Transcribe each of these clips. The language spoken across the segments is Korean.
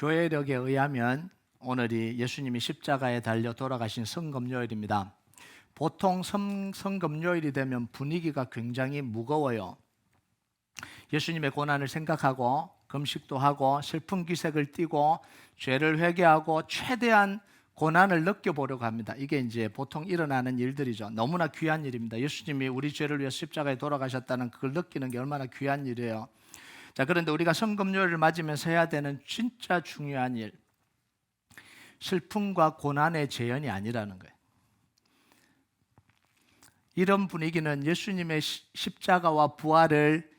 교회력에 의하면 오늘이 예수님이 십자가에 달려 돌아가신 성금요일입니다. 보통 성금요일이 되면 분위기가 굉장히 무거워요. 예수님의 고난을 생각하고 금식도 하고 슬픈 기색을 띠고 죄를 회개하고 최대한 고난을 느껴보려고 합니다. 이게 이제 보통 일어나는 일들이죠. 너무나 귀한 일입니다. 예수님이 우리 죄를 위해 십자가에 돌아가셨다는 그걸 느끼는 게 얼마나 귀한 일이에요. 자, 그런데 우리가 성금요일을 맞으면서 해야 되는 진짜 중요한 일, 슬픔과 고난의 재현이 아니라는 거예요. 이런 분위기는 예수님의 십자가와 부활을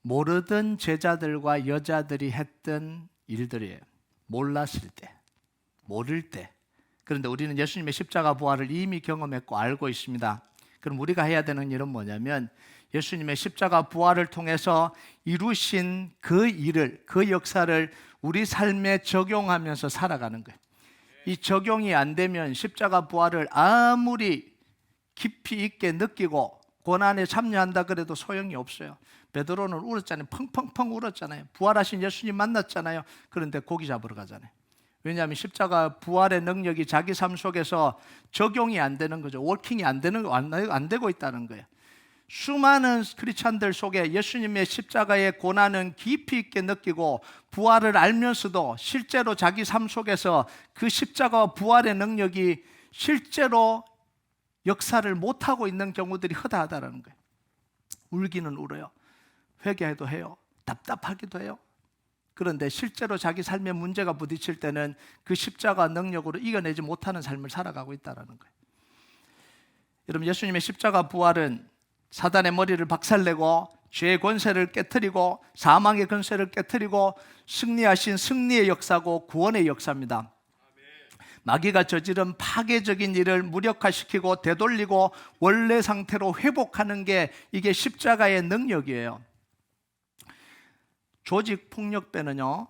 모르던 제자들과 여자들이 했던 일들이에요. 몰랐을 때, 모를 때. 그런데 우리는 예수님의 십자가 부활을 이미 경험했고 알고 있습니다. 그럼 우리가 해야 되는 일은 뭐냐면 예수님의 십자가 부활을 통해서 이루신 그 일을, 그 역사를 우리 삶에 적용하면서 살아가는 거예요. 이 적용이 안 되면 십자가 부활을 아무리 깊이 있게 느끼고 고난에 참여한다 그래도 소용이 없어요. 베드로는 울었잖아요. 펑펑펑 울었잖아요. 부활하신 예수님 만났잖아요. 그런데 고기 잡으러 가잖아요. 왜냐하면 십자가 부활의 능력이 자기 삶 속에서 적용이 안 되는 거죠. 워킹이 안 되고 있다는 거예요. 수많은 크리스찬들 속에 예수님의 십자가의 고난은 깊이 있게 느끼고 부활을 알면서도 실제로 자기 삶 속에서 그 십자가와 부활의 능력이 실제로 역사를 못하고 있는 경우들이 허다하다는 거예요. 울기는 울어요. 회개해도 해요. 답답하기도 해요. 그런데 실제로 자기 삶에 문제가 부딪힐 때는 그 십자가 능력으로 이겨내지 못하는 삶을 살아가고 있다는 거예요. 여러분, 예수님의 십자가 부활은 사단의 머리를 박살내고 죄의 권세를 깨트리고 사망의 권세를 깨트리고 승리하신 승리의 역사고 구원의 역사입니다. 마귀가 저지른 파괴적인 일을 무력화시키고 되돌리고 원래 상태로 회복하는 게 이게 십자가의 능력이에요. 조직폭력배는요,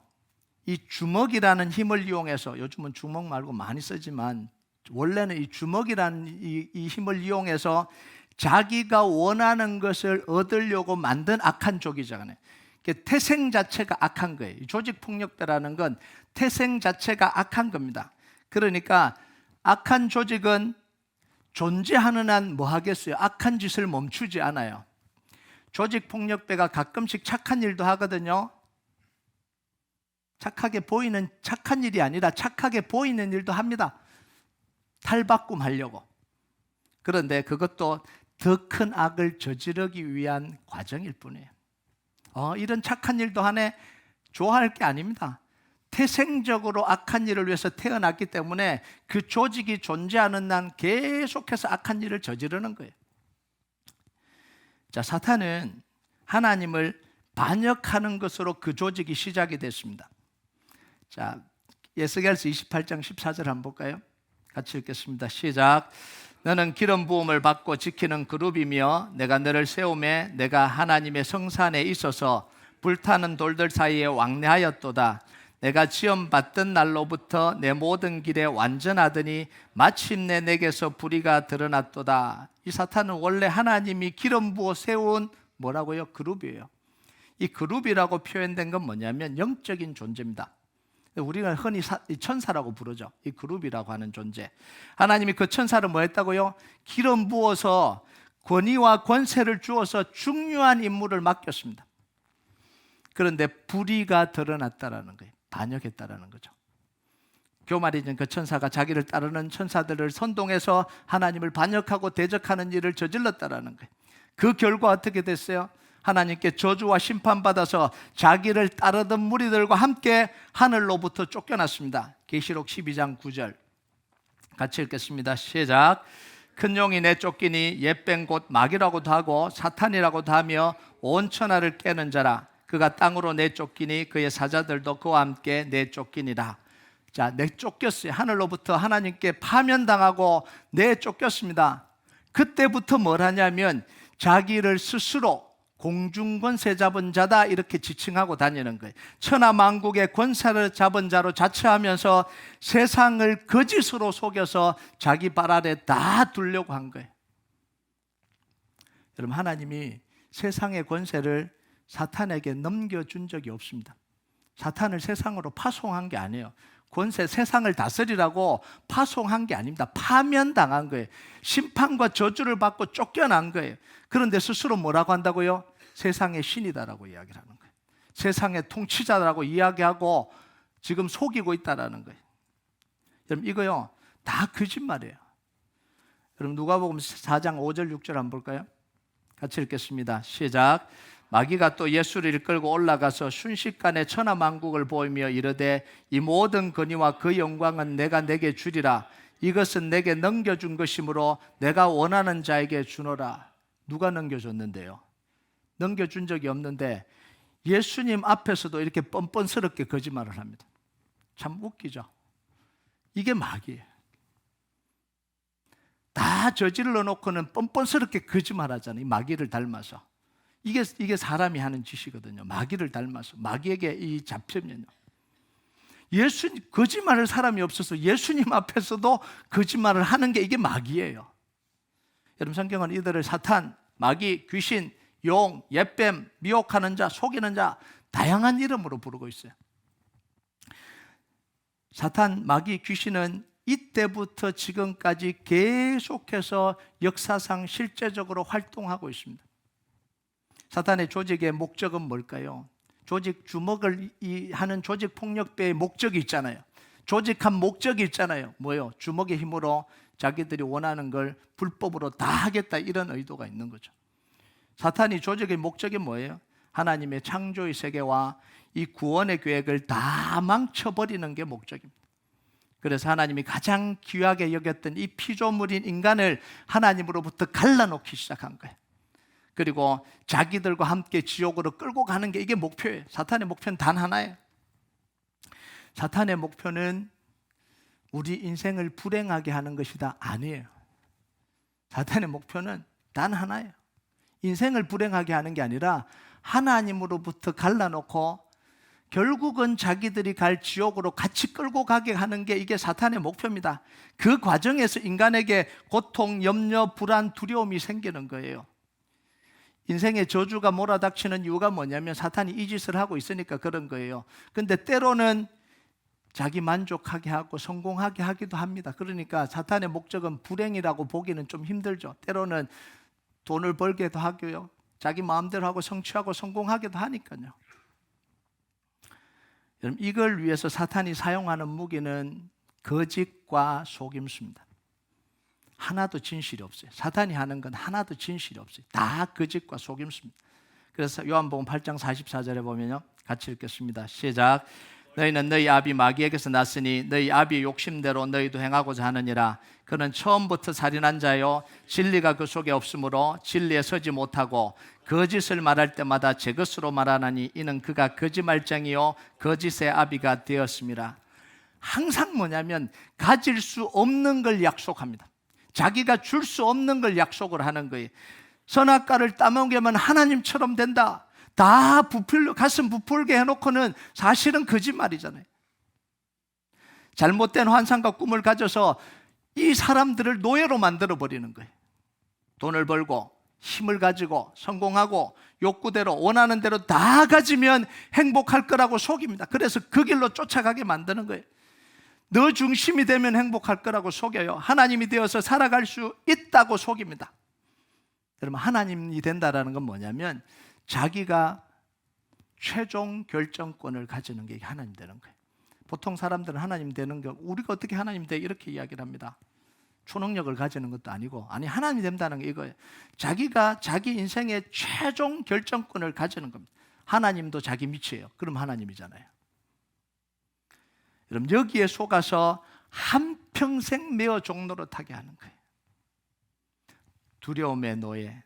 이 주먹이라는 힘을 이용해서, 요즘은 주먹 말고 많이 쓰지만 원래는 이 주먹이라는 이 힘을 이용해서 자기가 원하는 것을 얻으려고 만든 악한 조직이잖아요. 태생 자체가 악한 거예요. 조직폭력배라는 건 태생 자체가 악한 겁니다. 그러니까 악한 조직은 존재하는 한 뭐 하겠어요? 악한 짓을 멈추지 않아요. 조직폭력배가 가끔씩 착한 일도 하거든요. 착하게 보이는 착한 일이 아니라 착하게 보이는 일도 합니다. 탈바꿈 하려고. 그런데 그것도 더 큰 악을 저지르기 위한 과정일 뿐이에요. 이런 착한 일도 하네, 좋아할 게 아닙니다. 태생적으로 악한 일을 위해서 태어났기 때문에 그 조직이 존재하는 한 계속해서 악한 일을 저지르는 거예요. 자, 사탄은 하나님을 반역하는 것으로 그 조직이 시작이 됐습니다. 자, 에스겔서 28장 14절 한번 볼까요? 같이 읽겠습니다. 시작. 너는 기름 부음을 받고 지키는 그룹이며 내가 너를 세우매 내가 하나님의 성산에 있어서 불타는 돌들 사이에 왕래하였도다. 내가 지원받던 날로부터 내 모든 길에 완전하더니 마침내 내게서 불의가 드러났도다. 이 사탄은 원래 하나님이 기름 부어 세운 뭐라고요? 그룹이에요. 이 그룹이라고 표현된 건 뭐냐면 영적인 존재입니다. 우리가 흔히 천사라고 부르죠. 이 그룹이라고 하는 존재. 하나님이 그 천사를 뭐 했다고요? 기름 부어서 권위와 권세를 주어서 중요한 임무를 맡겼습니다. 그런데 불의가 드러났다라는 거예요. 반역했다라는 거죠. 교말이는 그 천사가 자기를 따르는 천사들을 선동해서 하나님을 반역하고 대적하는 일을 저질렀다라는 거예요. 그 결과 어떻게 됐어요? 하나님께 저주와 심판받아서 자기를 따르던 무리들과 함께 하늘로부터 쫓겨났습니다. 계시록 12장 9절 같이 읽겠습니다. 시작. 큰 용이 내쫓기니 옛뱀 곧 마귀라고도 하고 사탄이라고도 하며 온 천하를 깨는 자라. 그가 땅으로 내쫓기니 그의 사자들도 그와 함께 내쫓기니라. 자, 내쫓겼어요. 하늘로부터 하나님께 파면당하고 내쫓겼습니다. 그때부터 뭘 하냐면 자기를 스스로 공중권세 잡은 자다 이렇게 지칭하고 다니는 거예요. 천하만국의 권세를 잡은 자로 자처하면서 세상을 거짓으로 속여서 자기 발 아래 다 두려고 한 거예요. 여러분, 하나님이 세상의 권세를 사탄에게 넘겨준 적이 없습니다. 사탄을 세상으로 파송한 게 아니에요. 권세 세상을 다스리라고 파송한 게 아닙니다. 파면당한 거예요. 심판과 저주를 받고 쫓겨난 거예요. 그런데 스스로 뭐라고 한다고요? 세상의 신이다라고 이야기를 하는 거예요. 세상의 통치자라고 이야기하고 지금 속이고 있다라는 거예요. 여러분 이거요 다 거짓말이에요. 여러분 누가복음 4장 5절 6절 한번 볼까요? 같이 읽겠습니다. 시작. 마귀가 또 예수를 이끌고 올라가서 순식간에 천하만국을 보이며 이르되 이 모든 권위와 그 영광은 내가 내게 주리라. 이것은 내게 넘겨준 것이므로 내가 원하는 자에게 주노라. 누가 넘겨줬는데요? 넘겨준 적이 없는데 예수님 앞에서도 이렇게 뻔뻔스럽게 거짓말을 합니다. 참 웃기죠? 이게 마귀예요. 다 저질러 놓고는 뻔뻔스럽게 거짓말하잖아요. 이 마귀를 닮아서. 이게 사람이 하는 짓이거든요. 마귀를 닮아서. 마귀에게 이 잡히면요. 거짓말할 사람이 없어서 예수님 앞에서도 거짓말을 하는 게 이게 마귀예요. 여러분 성경은 이들을 사탄, 마귀, 귀신, 용, 옛뱀, 미혹하는 자, 속이는 자 다양한 이름으로 부르고 있어요. 사탄, 마귀, 귀신은 이때부터 지금까지 계속해서 역사상 실제적으로 활동하고 있습니다. 사탄의 조직의 목적은 뭘까요? 조직 주먹을 하는 조직 폭력배의 목적이 있잖아요. 조직한 목적이 있잖아요. 뭐예요? 주먹의 힘으로 자기들이 원하는 걸 불법으로 다 하겠다 이런 의도가 있는 거죠. 사탄이 조직의 목적이 뭐예요? 하나님의 창조의 세계와 이 구원의 계획을 다 망쳐버리는 게 목적입니다. 그래서 하나님이 가장 귀하게 여겼던 이 피조물인 인간을 하나님으로부터 갈라놓기 시작한 거예요. 그리고 자기들과 함께 지옥으로 끌고 가는 게 이게 목표예요. 사탄의 목표는 단 하나예요. 사탄의 목표는 우리 인생을 불행하게 하는 것이다. 아니에요. 사탄의 목표는 단 하나예요. 인생을 불행하게 하는 게 아니라 하나님으로부터 갈라놓고 결국은 자기들이 갈 지옥으로 같이 끌고 가게 하는 게 이게 사탄의 목표입니다. 그 과정에서 인간에게 고통, 염려, 불안, 두려움이 생기는 거예요. 인생의 저주가 몰아닥치는 이유가 뭐냐면 사탄이 이 짓을 하고 있으니까 그런 거예요. 근데 때로는 자기 만족하게 하고 성공하게 하기도 합니다. 그러니까 사탄의 목적은 불행이라고 보기는 좀 힘들죠. 때로는 돈을 벌게도 하고요. 자기 마음대로 하고 성취하고 성공하기도 하니까요. 여러분 이걸 위해서 사탄이 사용하는 무기는 거짓과 속임수입니다. 하나도 진실이 없어요. 사탄이 하는 건 하나도 진실이 없어요. 다 거짓과 속임수입니다. 그래서 요한복음 8장 44절에 보면요. 같이 읽겠습니다. 시작. 너희는 너희 아비 마귀에게서 났으니 너희 아비의 욕심대로 너희도 행하고자 하느니라. 그는 처음부터 살인한 자요 진리가 그 속에 없으므로 진리에 서지 못하고 거짓을 말할 때마다 제 것으로 말하나니 이는 그가 거짓말쟁이요 거짓의 아비가 되었습니다. 항상 뭐냐면 가질 수 없는 걸 약속합니다. 자기가 줄 수 없는 걸 약속을 하는 거예요. 선악과를 따먹으면 하나님처럼 된다. 다 가슴 부풀게 해놓고는 사실은 거짓말이잖아요. 잘못된 환상과 꿈을 가져서 이 사람들을 노예로 만들어버리는 거예요. 돈을 벌고 힘을 가지고 성공하고 욕구대로 원하는 대로 다 가지면 행복할 거라고 속입니다. 그래서 그 길로 쫓아가게 만드는 거예요. 너 중심이 되면 행복할 거라고 속여요. 하나님이 되어서 살아갈 수 있다고 속입니다. 여러분 하나님이 된다라는 건 뭐냐면 자기가 최종 결정권을 가지는 게 하나님 되는 거예요. 보통 사람들은 하나님 되는 거 우리가 어떻게 하나님 돼 이렇게 이야기를 합니다. 초능력을 가지는 것도 아니고 아니 하나님이 된다는 게 이거예요. 자기가 자기 인생의 최종 결정권을 가지는 겁니다. 하나님도 자기 밑이에요. 그럼 하나님이잖아요. 여러분 여기에 속아서 한평생 매어 종노릇하게 하는 거예요. 두려움의 노예,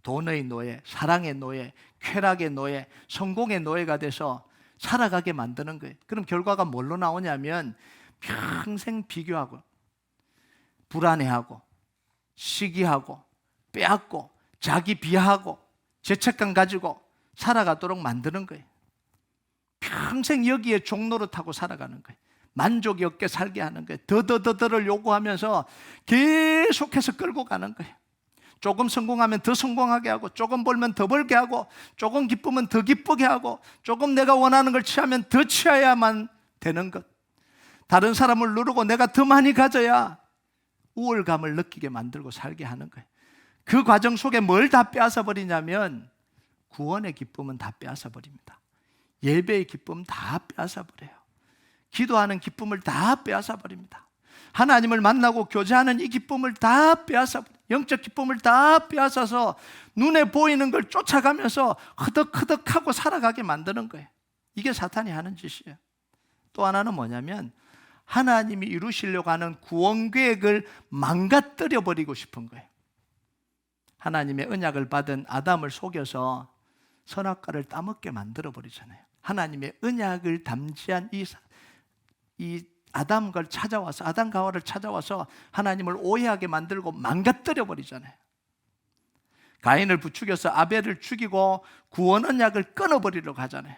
돈의 노예, 사랑의 노예, 쾌락의 노예, 성공의 노예가 돼서 살아가게 만드는 거예요. 그럼 결과가 뭘로 나오냐면 평생 비교하고 불안해하고 시기하고 빼앗고 자기 비하하고 죄책감 가지고 살아가도록 만드는 거예요. 평생 여기에 종노릇하고 살아가는 거예요. 만족이 없게 살게 하는 거예요. 더더더더를 요구하면서 계속해서 끌고 가는 거예요. 조금 성공하면 더 성공하게 하고, 조금 벌면 더 벌게 하고, 조금 기쁘면 더 기쁘게 하고, 조금 내가 원하는 걸 취하면 더 취해야만 되는 것, 다른 사람을 누르고 내가 더 많이 가져야 우월감을 느끼게 만들고 살게 하는 거예요. 그 과정 속에 뭘 다 빼앗아 버리냐면 구원의 기쁨은 다 빼앗아 버립니다. 예배의 기쁨 다 빼앗아 버려요. 기도하는 기쁨을 다 빼앗아 버립니다. 하나님을 만나고 교제하는 이 기쁨을 다 빼앗아 버려요. 영적 기쁨을 다 빼앗아서 눈에 보이는 걸 쫓아가면서 허덕허덕하고 살아가게 만드는 거예요. 이게 사탄이 하는 짓이에요. 또 하나는 뭐냐면 하나님이 이루시려고 하는 구원 계획을 망가뜨려 버리고 싶은 거예요. 하나님의 언약을 받은 아담을 속여서 선악과를 따먹게 만들어 버리잖아요. 하나님의 언약을 담지한 이 아담과 찾아와서, 아담과 하와를 찾아와서 하나님을 오해하게 만들고 망가뜨려 버리잖아요. 가인을 부추겨서 아벨을 죽이고 구원 언약을 끊어버리려고 하잖아요.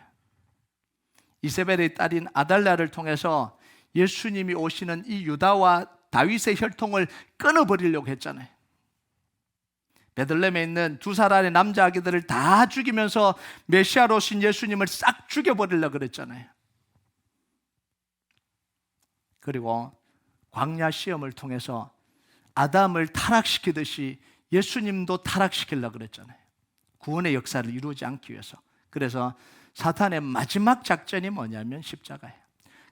이세벨의 딸인 아달랴를 통해서 예수님이 오시는 이 유다와 다윗의 혈통을 끊어버리려고 했잖아요. 베들레헴에 있는 2살 남자 아기들을 다 죽이면서 메시아로 오신 예수님을 싹 죽여버리려고 그랬잖아요. 그리고 광야 시험을 통해서 아담을 타락시키듯이 예수님도 타락시키려고 그랬잖아요. 구원의 역사를 이루지 않기 위해서. 그래서 사탄의 마지막 작전이 뭐냐면 십자가예요.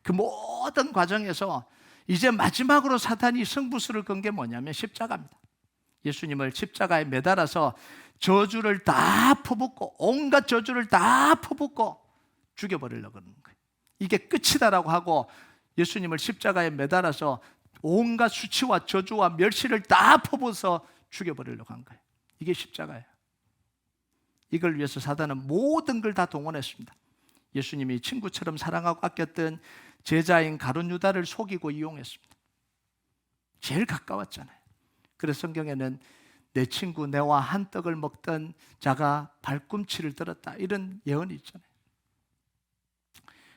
그 모든 과정에서 이제 마지막으로 사탄이 승부수를 건 게 뭐냐면 십자가입니다. 예수님을 십자가에 매달아서 저주를 다 퍼붓고, 온갖 저주를 다 퍼붓고 죽여버리려고 하는 거예요. 이게 끝이다라고 하고 예수님을 십자가에 매달아서 온갖 수치와 저주와 멸시를 다 퍼부어서 죽여버리려고 한 거예요. 이게 십자가예요. 이걸 위해서 사단은 모든 걸 다 동원했습니다. 예수님이 친구처럼 사랑하고 아꼈던 제자인 가룟 유다를 속이고 이용했습니다. 제일 가까웠잖아요. 그래서 성경에는 내 친구 내와 한 떡을 먹던 자가 발꿈치를 들었다, 이런 예언이 있잖아요.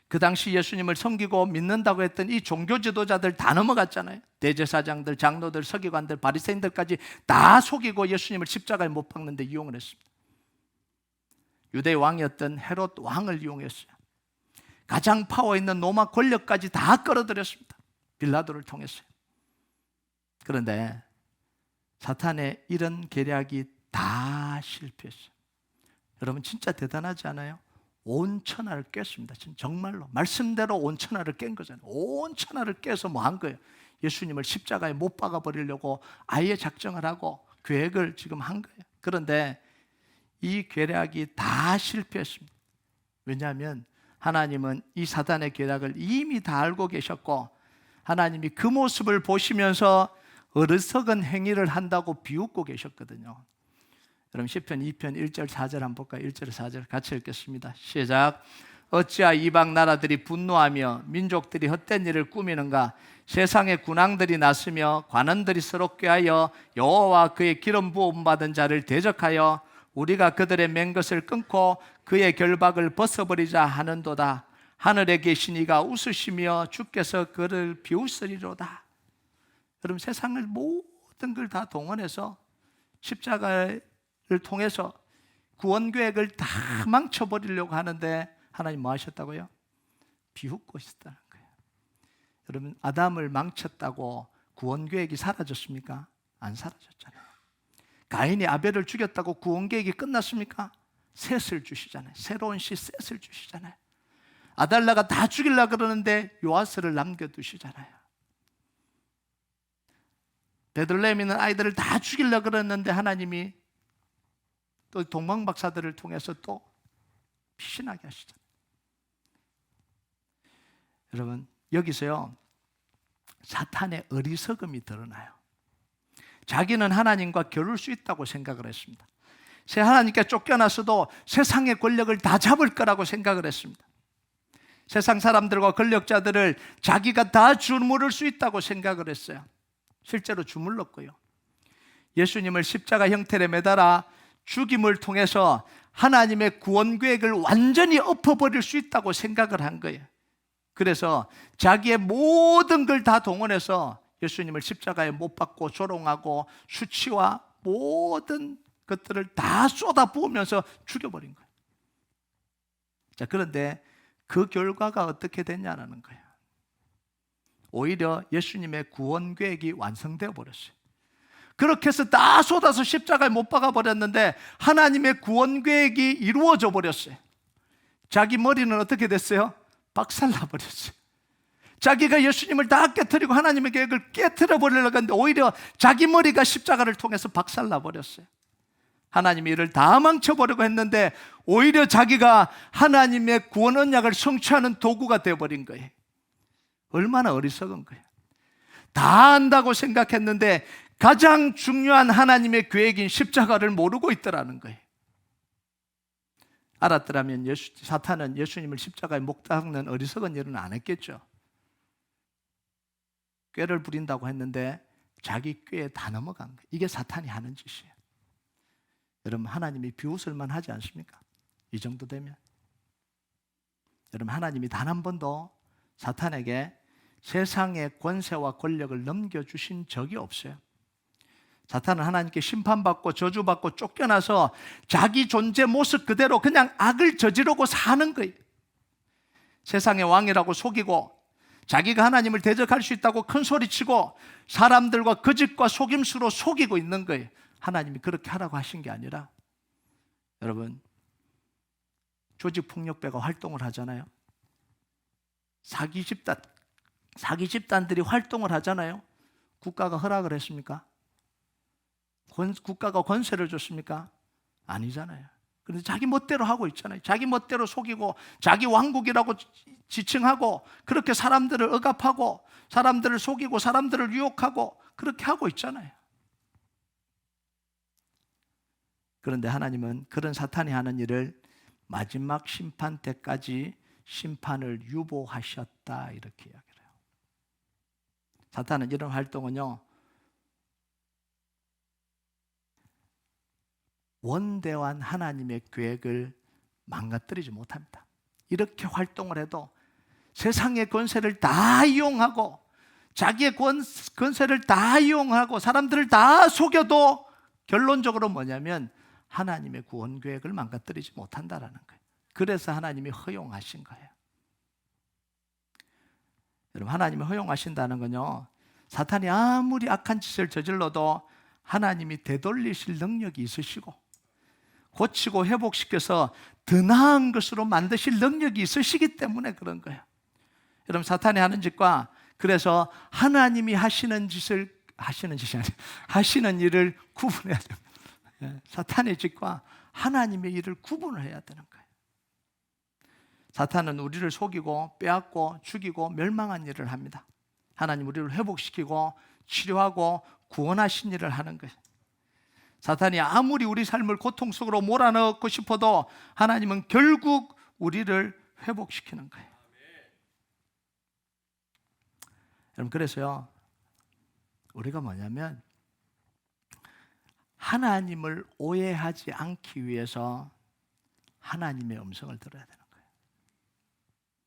그 당시 예수님을 섬기고 믿는다고 했던 이 종교 지도자들 다 넘어갔잖아요. 대제사장들, 장로들, 서기관들, 바리새인들까지 다 속이고 예수님을 십자가에 못 박는데 이용을 했습니다. 유대 왕이었던 헤롯 왕을 이용했어요. 가장 파워 있는 로마 권력까지 다 끌어들였습니다. 빌라도를 통해서요. 그런데 사탄의 이런 계략이 다 실패했어요. 여러분 진짜 대단하지 않아요? 온 천하를 깼습니다. 정말로 말씀대로 온 천하를 깬 거잖아요. 온 천하를 깨서 뭐 한 거예요? 예수님을 십자가에 못 박아 버리려고 아예 작정을 하고 계획을 지금 한 거예요. 그런데 이 계략이 다 실패했습니다. 왜냐하면 하나님은 이 사단의 계략을 이미 다 알고 계셨고, 하나님이 그 모습을 보시면서 어리석은 행위를 한다고 비웃고 계셨거든요. 여러분 시편 2편 1절 4절 한번 볼까요? 1절 4절 같이 읽겠습니다. 시작. 어찌하 이방 나라들이 분노하며 민족들이 헛된 일을 꾸미는가? 세상의 군왕들이 나서며 관원들이 서로 꾀하여 여호와와 그의 기름 부음 받은 자를 대적하여 우리가 그들의 맨 것을 끊고 그의 결박을 벗어버리자 하는도다. 하늘에 계신 이가 웃으시며 주께서 그를 비웃으리로다. 여러분 세상을 모든 걸 다 동원해서 십자가를 통해서 구원 계획을 다 망쳐버리려고 하는데 하나님 뭐 하셨다고요? 비웃고 있었다는 거예요. 여러분 아담을 망쳤다고 구원 계획이 사라졌습니까? 안 사라졌잖아요. 가인이 아벨을 죽였다고 구원 계획이 끝났습니까? 셋을 주시잖아요. 새로운 씨 셋을 주시잖아요. 아달랴가 다 죽이려고 그러는데 요아스를 남겨두시잖아요. 베들레헴에 있는 아이들을 다 죽이려고 그랬는데 하나님이 또 동방박사들을 통해서 또 피신하게 하시잖아요. 여러분 여기서요 사탄의 어리석음이 드러나요. 자기는 하나님과 겨룰 수 있다고 생각을 했습니다. 새 하나님께 쫓겨났어도 세상의 권력을 다 잡을 거라고 생각을 했습니다. 세상 사람들과 권력자들을 자기가 다 주무를 수 있다고 생각을 했어요. 실제로 주물렀고요. 예수님을 십자가 형태로 매달아 죽임을 통해서 하나님의 구원 계획을 완전히 엎어버릴 수 있다고 생각을 한 거예요. 그래서 자기의 모든 걸 다 동원해서 예수님을 십자가에 못 박고 조롱하고 수치와 모든 것들을 다 쏟아 부으면서 죽여버린 거예요. 자, 그런데 그 결과가 어떻게 됐냐는 거예요. 오히려 예수님의 구원 계획이 완성되어 버렸어요. 그렇게 해서 다 쏟아서 십자가에 못 박아 버렸는데 하나님의 구원 계획이 이루어져 버렸어요. 자기 머리는 어떻게 됐어요? 박살나 버렸어요. 자기가 예수님을 다 깨트리고 하나님의 계획을 깨트려 버리려고 했는데 오히려 자기 머리가 십자가를 통해서 박살나 버렸어요. 하나님이 이를 다 망쳐버리고 했는데 오히려 자기가 하나님의 구원 언약을 성취하는 도구가 되어버린 거예요. 얼마나 어리석은 거예요. 다 안다고 생각했는데 가장 중요한 하나님의 계획인 십자가를 모르고 있더라는 거예요. 알았더라면 사탄은 예수님을 십자가에 못 박는 어리석은 일은 안 했겠죠. 꾀를 부린다고 했는데 자기 꾀에 다 넘어간 거예요. 이게 사탄이 하는 짓이에요. 여러분, 하나님이 비웃을만 하지 않습니까? 이 정도 되면. 여러분, 하나님이 단 한 번도 사탄에게 세상의 권세와 권력을 넘겨주신 적이 없어요. 사탄은 하나님께 심판받고 저주받고 쫓겨나서 자기 존재 모습 그대로 그냥 악을 저지르고 사는 거예요. 세상의 왕이라고 속이고 자기가 하나님을 대적할 수 있다고 큰 소리치고 사람들과 거짓과 속임수로 속이고 있는 거예요. 하나님이 그렇게 하라고 하신 게 아니라, 여러분, 조직폭력배가 활동을 하잖아요. 사기 집단들이 활동을 하잖아요. 국가가 허락을 했습니까? 국가가 권세를 줬습니까? 아니잖아요. 그런데 자기 멋대로 하고 있잖아요. 자기 멋대로 속이고 자기 왕국이라고 지칭하고 그렇게 사람들을 억압하고 사람들을 속이고 사람들을 유혹하고 그렇게 하고 있잖아요. 그런데 하나님은 그런 사탄이 하는 일을 마지막 심판 때까지 심판을 유보하셨다, 이렇게 이야기를 해요. 사탄은 이런 활동은요, 원대한 하나님의 계획을 망가뜨리지 못합니다. 이렇게 활동을 해도 세상의 권세를 다 이용하고 자기의 권세를 다 이용하고 사람들을 다 속여도 결론적으로 뭐냐면 하나님의 구원 계획을 망가뜨리지 못한다라는 거예요. 그래서 하나님이 허용하신 거예요. 여러분, 하나님이 허용하신다는 건요, 사탄이 아무리 악한 짓을 저질러도 하나님이 되돌리실 능력이 있으시고 고치고 회복시켜서 더 나은 것으로 만드실 능력이 있으시기 때문에 그런 거예요. 여러분, 사탄이 하는 짓과 그래서 하나님이 하시는 일을 구분해야 돼요. 사탄의 짓과 하나님의 일을 구분을 해야 되는 거예요. 사탄은 우리를 속이고 빼앗고 죽이고 멸망한 일을 합니다. 하나님 우리를 회복시키고 치료하고 구원하신 일을 하는 거예요. 사탄이 아무리 우리 삶을 고통 속으로 몰아넣고 싶어도 하나님은 결국 우리를 회복시키는 거예요. 여러분, 그래서요, 우리가 뭐냐면 하나님을 오해하지 않기 위해서 하나님의 음성을 들어야 되는 거예요.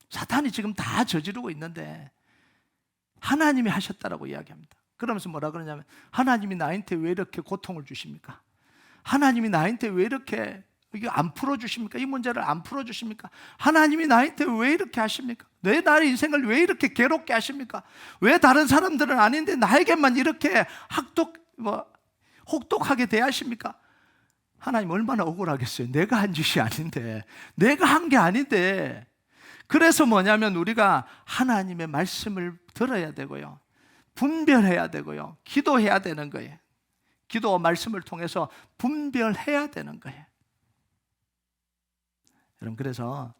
사탄이 지금 다 저지르고 있는데 하나님이 하셨다라고 이야기합니다. 그러면서 뭐라 그러냐면 하나님이 나한테 왜 이렇게 고통을 주십니까? 하나님이 나한테 왜 이렇게 이게 안 풀어주십니까? 이 문제를 안 풀어주십니까? 하나님이 나한테 왜 이렇게 하십니까? 왜 나의 인생을 왜 이렇게 괴롭게 하십니까? 왜 다른 사람들은 아닌데 나에게만 이렇게 혹독하게 대하십니까? 하나님 얼마나 억울하겠어요. 내가 한 짓이 아닌데, 내가 한 게 아닌데. 그래서 뭐냐면 우리가 하나님의 말씀을 들어야 되고요, 분별해야 되고요, 기도해야 되는 거예요. 기도와 말씀을 통해서 분별해야 되는 거예요. 여러분, 그래서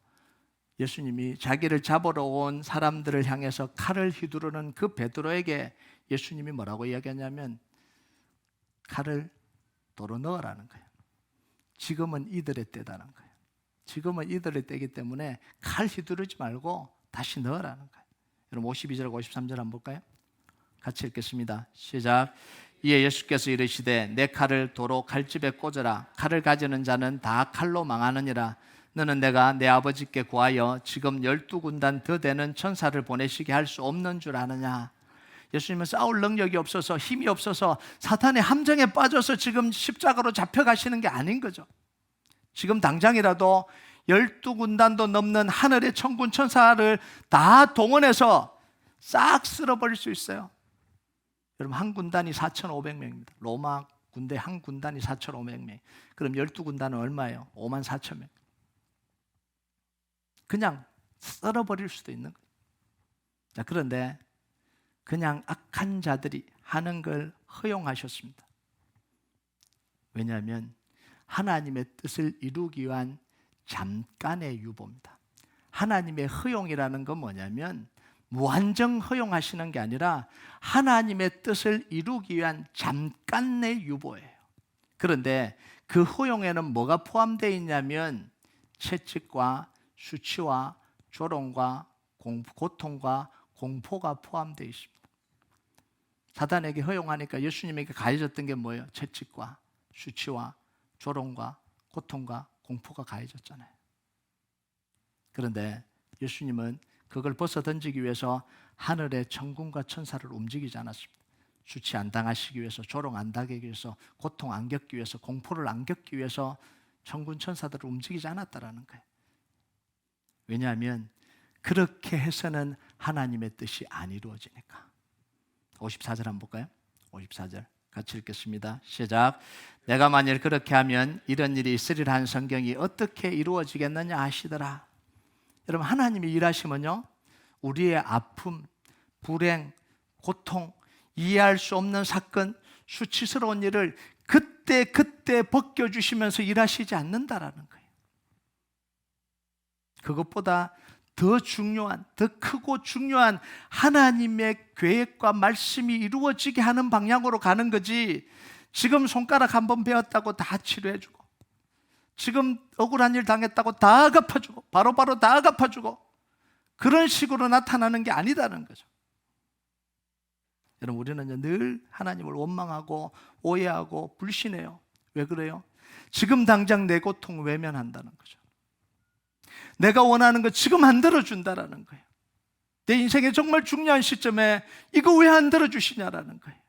예수님이 자기를 잡으러 온 사람들을 향해서 칼을 휘두르는 그 베드로에게 예수님이 뭐라고 이야기하냐면 칼을 도로 넣으라는 거예요. 지금은 이들의 때다는 거예요. 지금은 이들의 때이기 때문에 칼 휘두르지 말고 다시 넣으라는 거예요. 여러분, 52절하고 53절 한번 볼까요? 같이 읽겠습니다. 시작. 이에 예수께서 이르시되 내 칼을 도로 칼집에 꽂으라. 칼을 가지는 자는 다 칼로 망하느니라. 너는 내가 내 아버지께 구하여 지금 12군단 더 되는 천사를 보내시게 할 수 없는 줄 아느냐? 예수님은 싸울 능력이 없어서 힘이 없어서 사탄의 함정에 빠져서 지금 십자가로 잡혀가시는 게 아닌 거죠. 지금 당장이라도 12군단도 넘는 하늘의 천군 천사를 다 동원해서 싹 쓸어버릴 수 있어요. 여러분, 한 군단이 4,500명입니다. 로마 군대 한 군단이 4,500명. 그럼 12군단은 얼마예요? 54,000명. 그냥 썰어버릴 수도 있는 거예요. 자, 그런데 그냥 악한 자들이 하는 걸 허용하셨습니다. 왜냐하면 하나님의 뜻을 이루기 위한 잠깐의 유보입니다. 하나님의 허용이라는 건 뭐냐면 무한정 허용하시는 게 아니라 하나님의 뜻을 이루기 위한 잠깐의 유보예요. 그런데 그 허용에는 뭐가 포함되어 있냐면 채찍과 수치와 조롱과 고통과 공포가 포함되어 있습니다. 사단에게 허용하니까 예수님에게 가해졌던 게 뭐예요? 채찍과 수치와 조롱과 고통과 공포가 가해졌잖아요. 그런데 예수님은 그걸 벗어던지기 위해서 하늘의 천군과 천사를 움직이지 않았습니다. 수치 안 당하시기 위해서, 조롱 안 당하기 위해서, 고통 안 겪기 위해서, 공포를 안 겪기 위해서 천군 천사들을 움직이지 않았다라는 거예요. 왜냐하면 그렇게 해서는 하나님의 뜻이 안 이루어지니까. 54절 한번 볼까요? 54절 같이 읽겠습니다. 시작. 내가 만일 그렇게 하면 이런 일이 있으리라 한 성경이 어떻게 이루어지겠느냐 하시더라. 여러분, 하나님이 일하시면요, 우리의 아픔, 불행, 고통, 이해할 수 없는 사건, 수치스러운 일을 그때 벗겨주시면서 일하시지 않는다라는 거예요. 그것보다 더 중요한, 더 크고 중요한 하나님의 계획과 말씀이 이루어지게 하는 방향으로 가는 거지, 지금 손가락 한번 베었다고 다 치료해주고, 지금 억울한 일 당했다고 다 갚아주고, 바로바로 다 갚아주고, 그런 식으로 나타나는 게 아니다는 거죠. 여러분, 우리는 늘 하나님을 원망하고 오해하고 불신해요. 왜 그래요? 지금 당장 내 고통을 외면한다는 거죠. 내가 원하는 거 지금 안 들어준다라는 거예요. 내 인생의 정말 중요한 시점에 이거 왜 안 들어주시냐라는 거예요.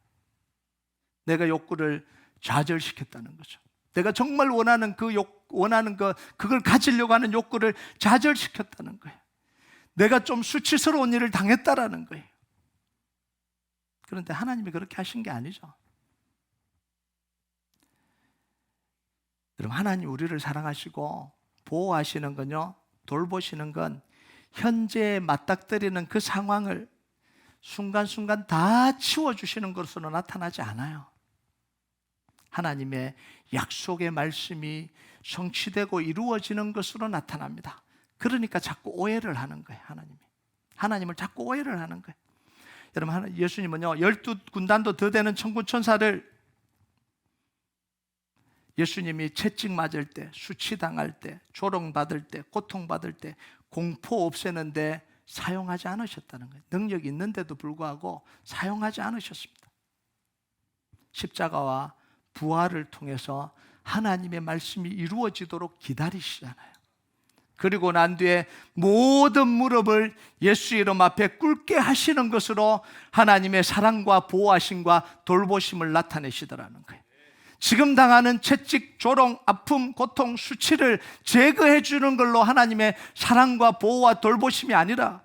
내가 욕구를 좌절시켰다는 거죠. 내가 정말 원하는 그걸 가지려고 하는 욕구를 좌절시켰다는 거예요. 내가 좀 수치스러운 일을 당했다라는 거예요. 그런데 하나님이 그렇게 하신 게 아니죠. 여러분, 하나님 우리를 사랑하시고 보호하시는 건요, 돌보시는 건 현재에 맞닥뜨리는 그 상황을 순간순간 다 치워주시는 것으로 나타나지 않아요. 하나님의 약속의 말씀이 성취되고 이루어지는 것으로 나타납니다. 그러니까 자꾸 오해를 하는 거예요. 하나님을 자꾸 오해를 하는 거예요. 여러분, 예수님은요, 12군단도 더 되는 천군 천사를 예수님이 채찍 맞을 때, 수치당할 때, 조롱받을 때, 고통받을 때, 공포 없애는데 사용하지 않으셨다는 거예요. 능력이 있는데도 불구하고 사용하지 않으셨습니다. 십자가와 부활을 통해서 하나님의 말씀이 이루어지도록 기다리시잖아요. 그리고 난 뒤에 모든 무릎을 예수 이름 앞에 꿇게 하시는 것으로 하나님의 사랑과 보호하심과 돌보심을 나타내시더라는 거예요. 지금 당하는 채찍, 조롱, 아픔, 고통, 수치를 제거해 주는 걸로 하나님의 사랑과 보호와 돌보심이 아니라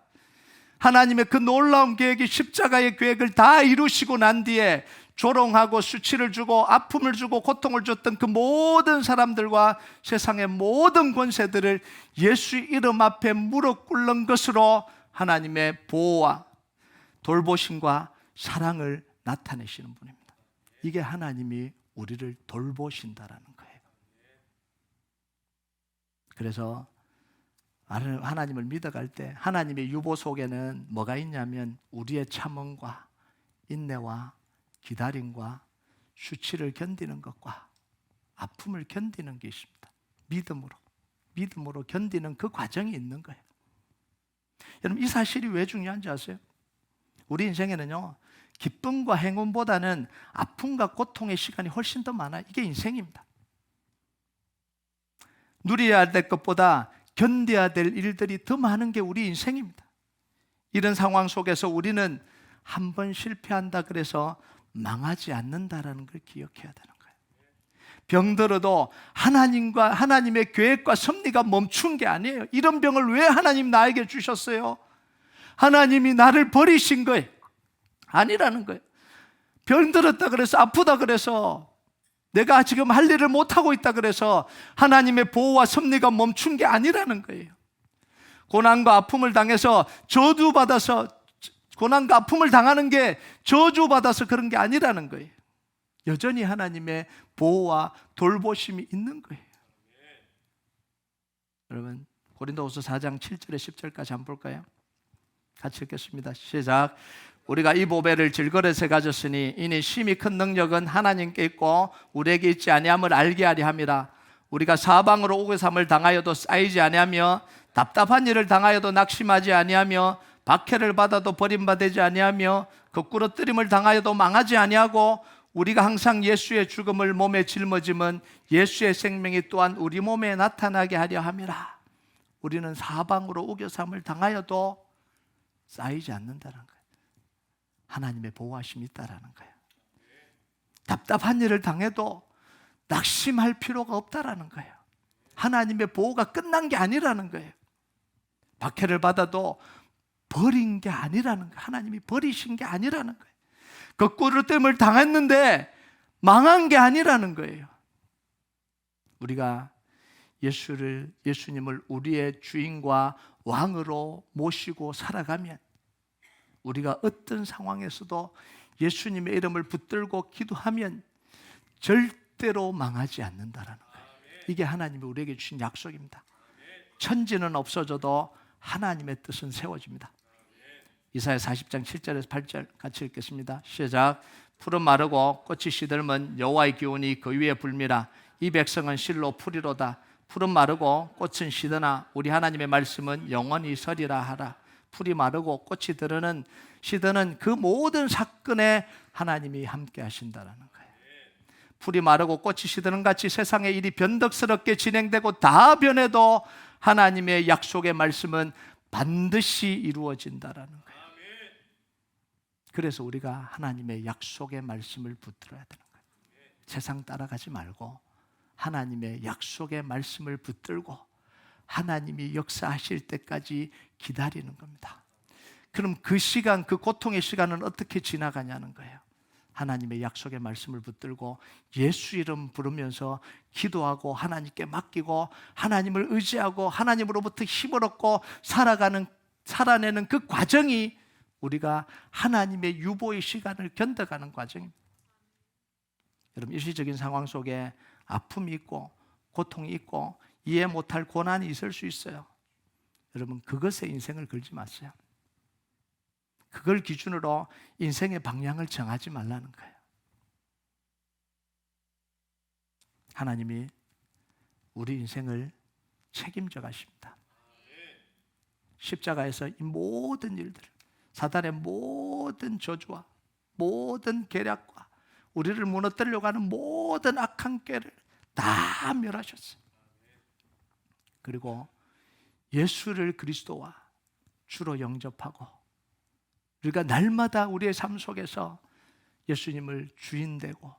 하나님의 그 놀라운 계획이, 십자가의 계획을 다 이루시고 난 뒤에 조롱하고 수치를 주고 아픔을 주고 고통을 줬던 그 모든 사람들과 세상의 모든 권세들을 예수 이름 앞에 무릎 꿇는 것으로 하나님의 보호와 돌보심과 사랑을 나타내시는 분입니다. 이게 하나님이 우리를 돌보신다라는 거예요. 그래서 하나님을 믿어갈 때 하나님의 유보 속에는 뭐가 있냐면 우리의 참음과 인내와 기다림과 수치를 견디는 것과 아픔을 견디는 게 있습니다. 믿음으로 견디는 그 과정이 있는 거예요. 여러분, 이 사실이 왜 중요한지 아세요? 우리 인생에는요, 기쁨과 행운보다는 아픔과 고통의 시간이 훨씬 더 많아요. 이게 인생입니다. 누려야 될 것보다 견뎌야 될 일들이 더 많은 게 우리 인생입니다. 이런 상황 속에서 우리는 한 번 실패한다 그래서 망하지 않는다라는 걸 기억해야 되는 거예요. 병들어도 하나님과 하나님의 계획과 섭리가 멈춘 게 아니에요. 이런 병을 왜 하나님 나에게 주셨어요? 하나님이 나를 버리신 거예요. 아니라는 거예요. 병들었다 그래서, 아프다 그래서, 내가 지금 할 일을 못하고 있다 그래서 하나님의 보호와 섭리가 멈춘 게 아니라는 거예요. 고난과 아픔을 당해서 저주받아서, 고난과 아픔을 당하는 게 저주받아서 그런 게 아니라는 거예요. 여전히 하나님의 보호와 돌보심이 있는 거예요. 여러분, 고린도후서 4장 7절에 10절까지 한번 볼까요? 같이 읽겠습니다. 시작. 우리가 이 보배를 질거릇에 가졌으니 이니 심히 큰 능력은 하나님께 있고 우리에게 있지 아니함을 알게 하려 함이라. 우리가 사방으로 오괴삼을 당하여도 쌓이지 아니하며 답답한 일을 당하여도 낙심하지 아니하며 박해를 받아도 버림받지 아니하며 거꾸로 뜨림을 당하여도 망하지 아니하고 우리가 항상 예수의 죽음을 몸에 짊어짐은 예수의 생명이 또한 우리 몸에 나타나게 하려 함이라. 우리는 사방으로 우겨삼을 당하여도 쌓이지 않는다는 거예요. 하나님의 보호하심이 있다라는 거예요. 답답한 일을 당해도 낙심할 필요가 없다라는 거예요. 하나님의 보호가 끝난 게 아니라는 거예요. 박해를 받아도 버린 게 아니라는 거예요. 하나님이 버리신 게 아니라는 거예요. 거꾸로 뜸을 당했는데 망한 게 아니라는 거예요. 우리가 예수님을 우리의 주인과 왕으로 모시고 살아가면 우리가 어떤 상황에서도 예수님의 이름을 붙들고 기도하면 절대로 망하지 않는다라는 거예요. 이게 하나님이 우리에게 주신 약속입니다. 천지는 없어져도 하나님의 뜻은 세워집니다. 이사야 40장 7절에서 8절 같이 읽겠습니다. 시작. 풀은 마르고 꽃이 시들면 여호와의 기운이 그 위에 불미라. 이 백성은 실로 풀이로다. 풀은 마르고 꽃은 시드나 우리 하나님의 말씀은 영원히 서리라 하라. 풀이 마르고 꽃이 시드는 그 모든 사건에 하나님이 함께 하신다라는 거예요. 풀이 마르고 꽃이 시드는 같이 세상의 일이 변덕스럽게 진행되고 다 변해도 하나님의 약속의 말씀은 반드시 이루어진다라는 거예요. 그래서 우리가 하나님의 약속의 말씀을 붙들어야 되는 거예요. 세상 따라가지 말고 하나님의 약속의 말씀을 붙들고 하나님이 역사하실 때까지 기다리는 겁니다. 그럼 그 시간, 그 고통의 시간은 어떻게 지나가냐는 거예요. 하나님의 약속의 말씀을 붙들고 예수 이름 부르면서 기도하고 하나님께 맡기고 하나님을 의지하고 하나님으로부터 힘을 얻고 살아내는 그 과정이 우리가 하나님의 유보의 시간을 견뎌가는 과정입니다. 여러분, 일시적인 상황 속에 아픔이 있고 고통이 있고 이해 못할 고난이 있을 수 있어요. 여러분, 그것에 인생을 걸지 마세요. 그걸 기준으로 인생의 방향을 정하지 말라는 거예요. 하나님이 우리 인생을 책임져 가십니다. 십자가에서 이 모든 일들, 사단의 모든 저주와 모든 계략과 우리를 무너뜨리려고 하는 모든 악한 꾀를 다 멸하셨어요. 그리고 예수를 그리스도와 주로 영접하고 우리가 날마다 우리의 삶 속에서 예수님을 주인 되고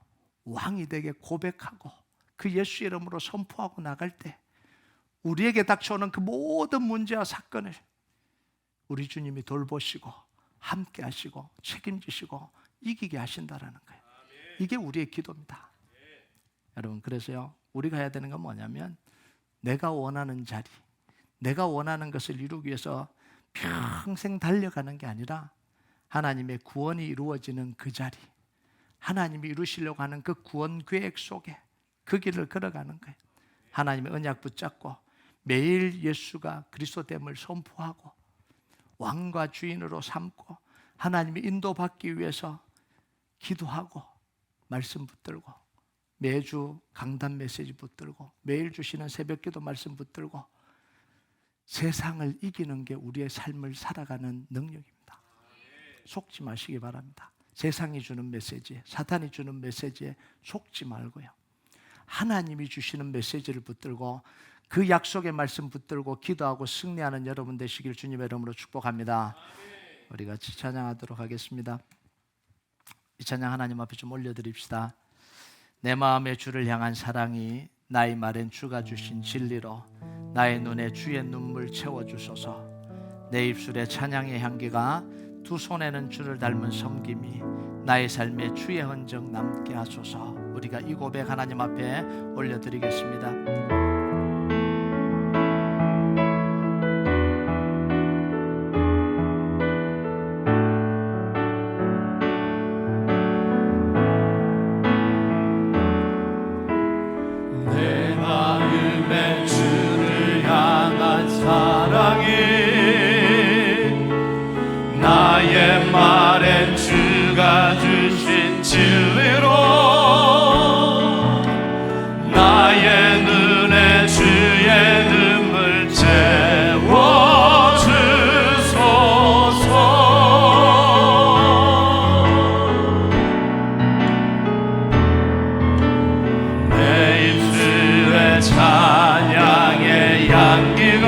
왕이 되게 고백하고 그 예수 이름으로 선포하고 나갈 때 우리에게 닥쳐오는 그 모든 문제와 사건을 우리 주님이 돌보시고 함께 하시고 책임지시고 이기게 하신다라는 거예요. 이게 우리의 기도입니다. 여러분, 그래서요, 우리가 해야 되는 건 뭐냐면 내가 원하는 자리, 내가 원하는 것을 이루기 위해서 평생 달려가는 게 아니라 하나님의 구원이 이루어지는 그 자리, 하나님이 이루시려고 하는 그 구원 계획 속에 그 길을 걸어가는 거예요. 하나님의 언약 붙잡고 매일 예수가 그리스도됨을 선포하고 왕과 주인으로 삼고 하나님의 인도받기 위해서 기도하고 말씀 붙들고 매주 강단 메시지 붙들고 매일 주시는 새벽기도 말씀 붙들고 세상을 이기는 게 우리의 삶을 살아가는 능력입니다. 속지 마시기 바랍니다. 세상이 주는 메시지에, 사탄이 주는 메시지에 속지 말고요, 하나님이 주시는 메시지를 붙들고 그 약속의 말씀 붙들고 기도하고 승리하는 여러분 되시길 주님의 이름으로 축복합니다. 우리 같이 찬양하도록 하겠습니다. 이 찬양 하나님 앞에 좀 올려드립시다. 내 마음의 주를 향한 사랑이 나의 말엔 주가 주신 진리로 나의 눈에 주의 눈물 채워주소서. 내 입술에 찬양의 향기가 두 손에는 주를 닮은 섬김이 나의 삶에 주의 흔적 남게 하소서. 우리가 이 고백 하나님 앞에 올려드리겠습니다. 내 마음에 주를 향한 사랑이 나의 말엔 주가 주신 진리로 나의 눈에 주의 눈물 채워주소서. 내 입술에 찬양의 향기가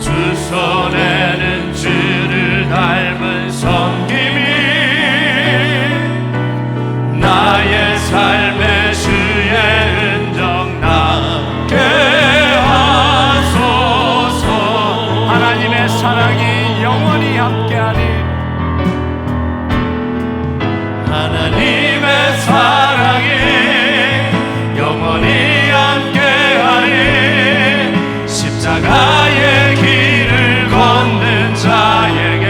두 손에는 주를 닮은 섬김이 나의 삶의 주의 흔적 남게 하소서. 하나님의 사랑이 영원히 함께하니 하나님의 사랑이 영원히 함께하니 십자가의 길을 걷는 자에게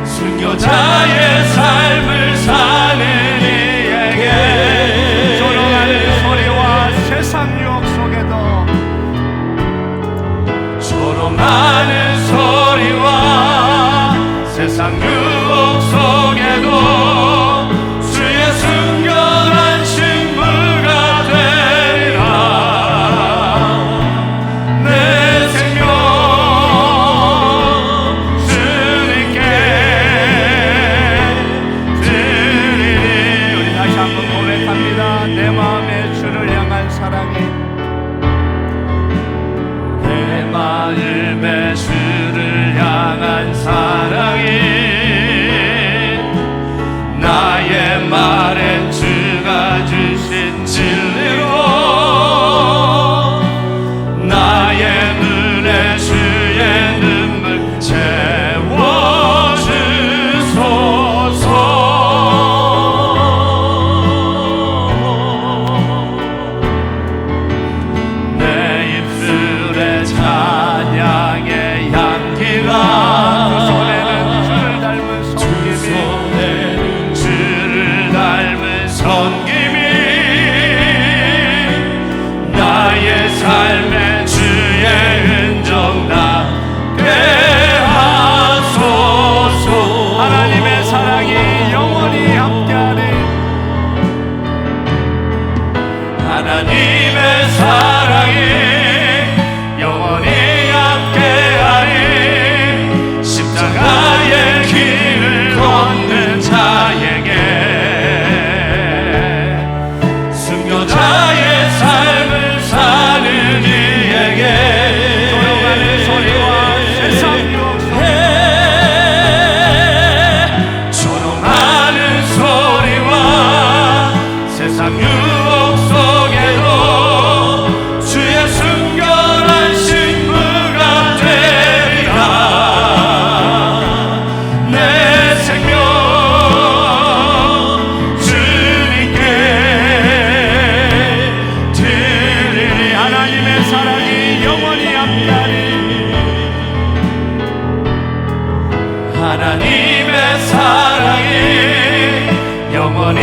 순교자의 삶을 사는 이에게 조롱하는 소리와 세상 유혹 속에도 조롱하는 소리와 세상 유혹 속에도 주의 순결한 신부가 되리라. 내 생명 주님께 드리리. 우리 다시 한번 고백합니다. 내 마음의 주를 향한 사랑이 내 마음의 주를 향한 사랑이 나의 말엔 주가 주신 진리로 나의 눈에 주의 눈물 채워주소서. 내 입술에 찬양의 향기가 두 손에는 주를 닮은 두 섬김이 손에는 주를 닮은 섬김이 나의 삶의 주의 흔적 남게 하소서. 하나님의 사랑이 영원히 함께하니 하나님의 사랑이 영원히 함께하니 십자가의 길을 걷는 자에게 순교자의 삶을 사는 이에게 조롱하는 소리와 세상 유혹 조롱하는 소리와 세상 유혹 속에도 주의 순결한 신부가 되리라. 내 생명 주님께 드리리. 하나님의 사랑이 영원히 함께하니 하나님의 사랑이 영원히